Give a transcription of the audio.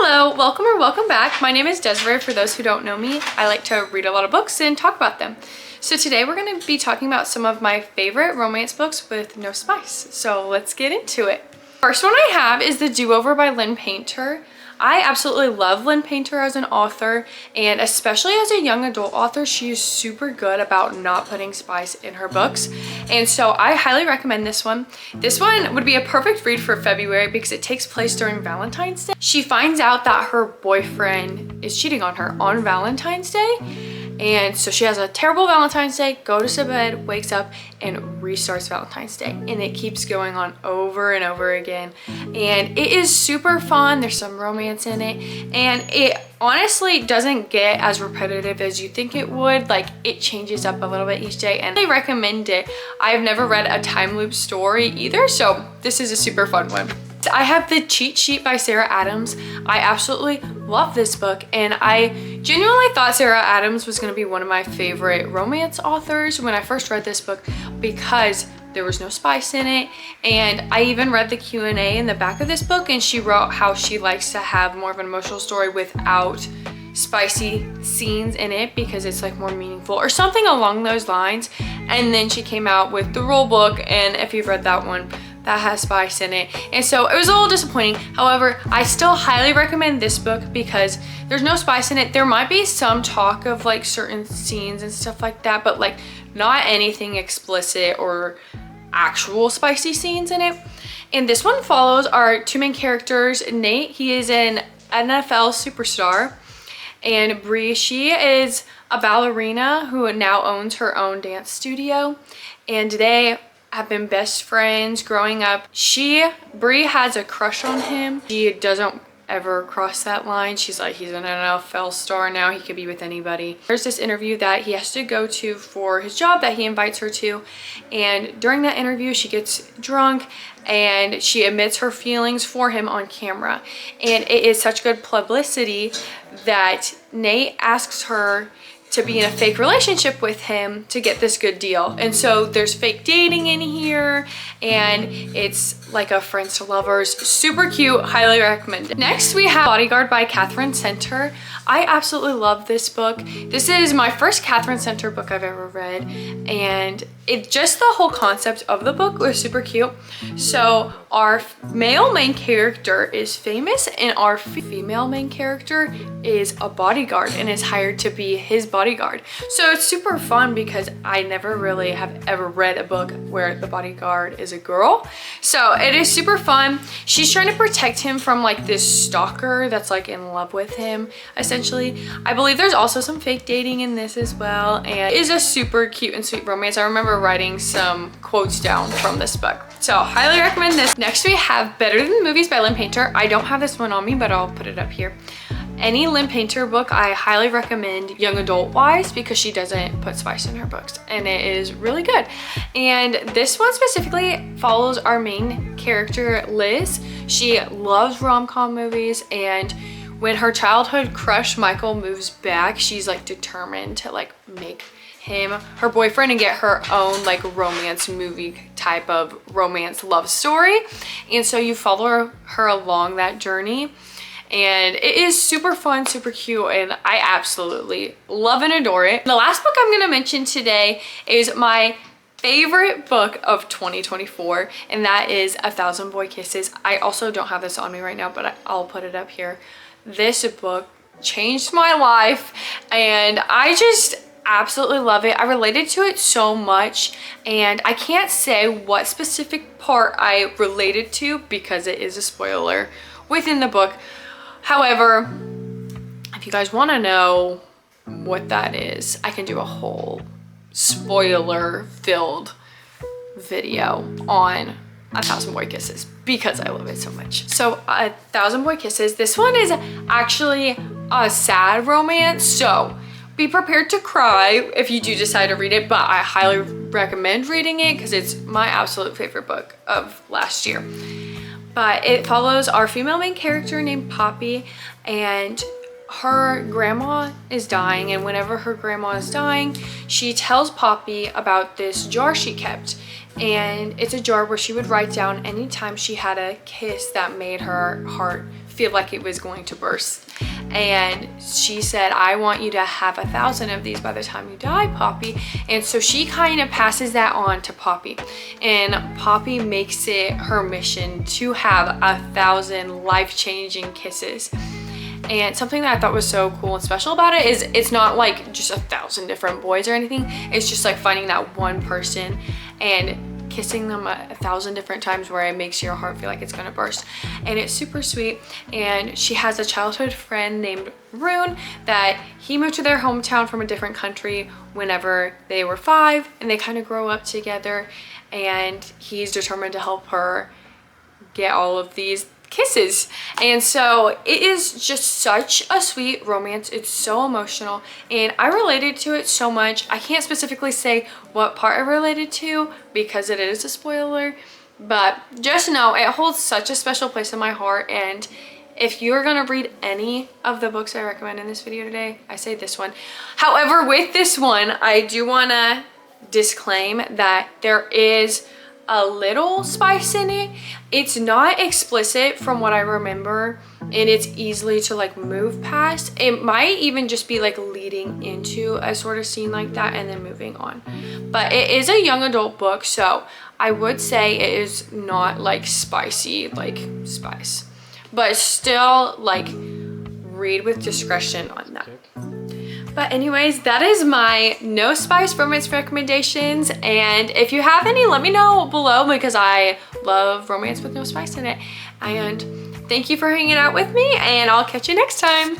Hello, welcome or welcome back. My name is Desiree. For those who don't know me, I like to read a lot of books and talk about them. So today we're going to be talking about some of my favorite romance books with no spice. So let's get into it. First one I have is The Do-Over by Lynn Painter. I absolutely love Lynn Painter as an author, and especially as a young adult author, she is super good about not putting spice in her books. And so I highly recommend this one. This one would be a perfect read for February because it takes place during Valentine's Day. She finds out that her boyfriend is cheating on her on Valentine's Day. And so she has a terrible Valentine's Day, goes to bed, wakes up, and restarts Valentine's Day. And it keeps going on over and over again. And it is super fun. There's some romance in it. And it honestly doesn't get as repetitive as you think it would. Like, it changes up a little bit each day. And I recommend it. I've never read a time loop story either. So this is a super fun one. I have The Cheat Sheet by Sarah Adams. I absolutely love this book, and I genuinely thought Sarah Adams was going to be one of my favorite romance authors when I first read this book because there was no spice in it. And I even read the Q&A in the back of this book, and she wrote how she likes to have more of an emotional story without spicy scenes in it because it's like more meaningful or something along those lines. And then she came out with the rule book, and if you've read that one, that has spice in it. And so it was a little disappointing. However, I still highly recommend this book because there's no spice in it. There might be some talk of like certain scenes and stuff like that, but like not anything explicit or actual spicy scenes in it. And this one follows our two main characters. Nate, he is an NFL superstar, and Bree, she is a ballerina who now owns her own dance studio, and they have been best friends growing up. Bree has a crush on him. She doesn't ever cross that line. She's like, he's an NFL star now, he could be with anybody. There's this interview that he has to go to for his job that he invites her to, and during that interview she gets drunk and she admits her feelings for him on camera, and it is such good publicity that Nate asks her to be in a fake relationship with him to get this good deal. And so there's fake dating in here, and it's like a friends to lovers. Super cute, highly recommended. Next we have Bodyguard by Catherine Center. I absolutely love this book. This is my first Catherine Center book I've ever read, and just the whole concept of the book was super cute. So our male main character is famous, and our female main character is a bodyguard and is hired to be his bodyguard. So it's super fun because I never really have ever read a book where the bodyguard is a girl. So it is super fun. She's trying to protect him from like this stalker that's like in love with him, essentially. I believe there's also some fake dating in this as well, and it is a super cute and sweet romance. I remember writing some quotes down from this book. So highly recommend this. Next we have Better Than the Movies by Lynn Painter. I don't have this one on me, but I'll put it up here. Any Lynn Painter book I highly recommend young adult wise because she doesn't put spice in her books, and it is really good. And this one specifically follows our main character, Liz. She loves rom-com movies, and when her childhood crush Michael moves back, she's like determined to like make him her boyfriend and get her own like romance movie type of romance love story. And so you follow her along that journey, and it is super fun, super cute, and I absolutely love and adore it. The last book I'm going to mention today is my favorite book of 2024, and that is A Thousand Boy Kisses. I also don't have this on me right now, but I'll put it up here. This book changed my life, and I just absolutely love it. I related to it so much, and I can't say what specific part I related to because it is a spoiler within the book. However, if you guys want to know what that is, I can do a whole spoiler-filled video on A Thousand Boy Kisses because I love it so much. So A Thousand Boy Kisses, this one is actually a sad romance, so be prepared to cry if you do decide to read it, but I highly recommend reading it because it's my absolute favorite book of last year. But it follows our female main character named Poppy, and her grandma is dying, and whenever her grandma is dying, she tells Poppy about this jar she kept, and it's a jar where she would write down anytime she had a kiss that made her heart feel like it was going to burst. And she said, I want you to have 1,000 of these by the time you die, Poppy. And so she kind of passes that on to Poppy. And Poppy makes it her mission to have 1,000 life-changing kisses. And something that I thought was so cool and special about it is it's not like just 1,000 different boys or anything. It's just like finding that one person and kissing them 1,000 different times where it makes your heart feel like it's gonna burst. And it's super sweet. And she has a childhood friend named Rune that he moved to their hometown from a different country whenever they were 5, and they kind of grow up together, and he's determined to help her get all of these kisses. And so it is just such a sweet romance. It's so emotional, and I related to it so much. I can't specifically say what part I related to because it is a spoiler, but just know it holds such a special place in my heart. And if you're gonna read any of the books I recommend in this video today, I say this one. However, with this one, I do wanna disclaim that there is a little spice in it. It's not explicit from what I remember, and it's easily to like move past. It might even just be like leading into a sort of scene like that and then moving on. But it is a young adult book, so I would say it is not like spicy like spice, but still like read with discretion on that. But anyways, that is my no spice romance recommendations. And if you have any, let me know below because I love romance with no spice in it. And thank you for hanging out with me, and I'll catch you next time.